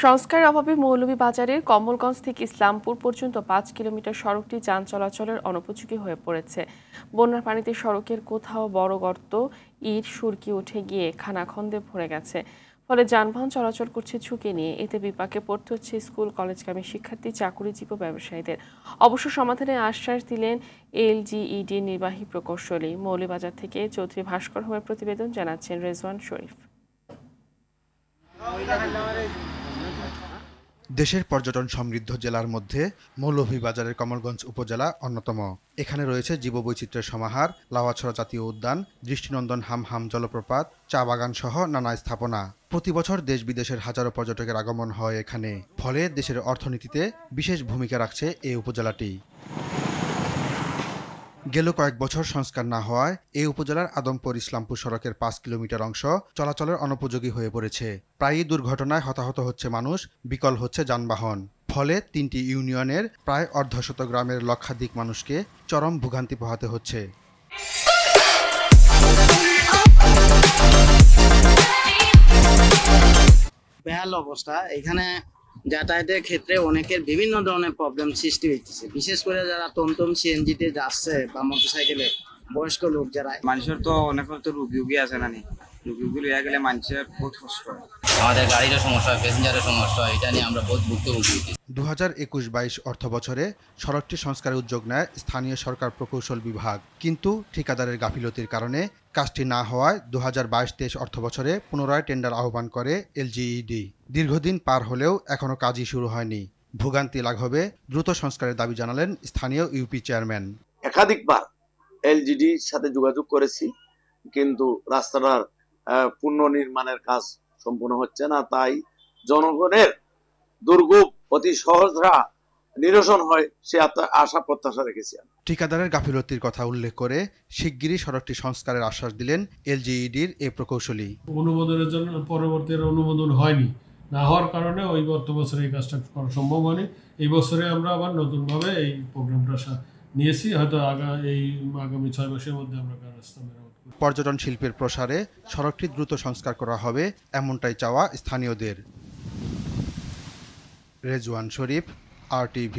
সংস্কারের অভাবে মৌলভীবাজারের কমলগঞ্জ থেকে ইসলামপুর পর্যন্ত ৫ কিলোমিটার সড়কটি যান চলাচলের অনুপযোগী হয়ে পড়েছে। বন্যার পানিতে সড়কের কোথাও বড় গর্ত, ইট সুরকি উঠে গিয়ে খানাখন্দে ভরে গেছে। ফলে যানবাহন চলাচল করছে ঝুঁকি নিয়ে। এতে বিপাকে পড়তে হচ্ছে স্কুল কলেজগামী শিক্ষার্থী, চাকুরিজীবী, ব্যবসায়ীদের। অবশ্য সমাধানের আশ্বাস দিলেন এলজিইডির নির্বাহী প্রকৌশলী। মৌলভীবাজার থেকে চৌধুরী ভাস্কর হোমের প্রতিবেদন, জানাচ্ছেন রেজওয়ান শরীফ। দেশের পর্যটন সমৃদ্ধ জেলার মধ্যে মৌলভীবাজারের কমলগঞ্জ উপজেলা অন্যতম। এখানে রয়েছে জীববৈচিত্র্যের সমাহার, লাওয়াছড়া জাতীয় উদ্যান, দৃষ্টিনন্দন হামহাম জলপ্রপাত, চা বাগান সহ নানা স্থাপনা। প্রতি বছর দেশ বিদেশের হাজারো পর্যটকের আগমন হয় এখানে। ফলে দেশের অর্থনীতিতে বিশেষ ভূমিকা রাখছে এই উপজেলাটি। গেল কয়েক বছর সংস্কার না হওয়ায় এই উপজেলার আদমপুর ইসলামপুর সড়কের ৫ কিলোমিটার অংশ চলাচলের অনুপযোগী হয়ে পড়েছে। প্রায়ই দুর্ঘটনায় হতাহত হচ্ছে মানুষ, বিকল হচ্ছে যানবাহন। ফলে ৩টি ইউনিয়নের প্রায় অর্ধশত গ্রামের লক্ষাধিক মানুষকে চরম ভোগান্তি পোহাতে হচ্ছে। বেহাল অবস্থা। এখানে যাতায়াতের ক্ষেত্রে অনেকের বিভিন্ন ধরনের প্রবলেম সৃষ্টি হইতেছে, বিশেষ করে যারা টমটম সিএনজিতে যাচ্ছে বা মোটরসাইকেলে, বয়স্ক লোক যারা। মানুষের তো অনেক তো রোগী আছে না, রোগী লইয়া গেলে মানুষের বহুত কষ্ট হয়। আমাদের গাড়িরও সমস্যা, প্যাসেঞ্জারের সমস্যা, এটা নিয়ে আমরা বহুত ভুক্তভোগী। ২০২১-২২ অর্থ বছরে সড়কটি সংস্কারের উদ্যোগ নেয় স্থানীয় সরকার প্রকৌশল বিভাগ, কিন্তু ঠিকাদারের গাফিলতির কারণে কাজটি না হওয়ায় ২০২২-২৩ অর্থ বছরে পুনরায় টেন্ডার আহ্বান করে এলজিইডি। দীর্ঘদিন পার হলেও এখনও কাজই শুরু হয়নি। ভোগান্তি লাঘবে দ্রুত সংস্কারের দাবি জানালেন স্থানীয় ইউপি চেয়ারম্যান। একাধিকবার এলজিডির সাথে যোগাযোগ করেছি, কিন্তু রাস্তাটার পুনর্নির্মাণের কাজ সম্পূর্ণ হচ্ছে না। তাই জনগণের দুর্ভোগ অতি সহজরা নিরসন হয় সে আশা প্রত্যাশা রেখেছি। ঠিকাদারের গাফিলতির কথা উল্লেখ করে শিগগিরই সড়কটি সংস্কারের আশ্বাস দিলেন এলজিইডির এই প্রকৌশলী। অনুমোদনের জন্য পরবর্তী অনুমোদন হয়নি, না হওয়ার কারণে ওই গত বছরে এই কাজটা করা সম্ভব হয়নি। এই বছরে আমরা আবার নতুনভাবে এই প্রোগ্রামটা নিয়েছি, হয়তো আগামী ৬ মাসের মধ্যে আমরা কাজটা মেরামত করব। পর্যটন শিল্পের প্রসারে সড়কটি দ্রুত সংস্কার করা হবে, এমনটাই চাওয়া স্থানীয়দের। রেজওয়ান শরীফ, RTV।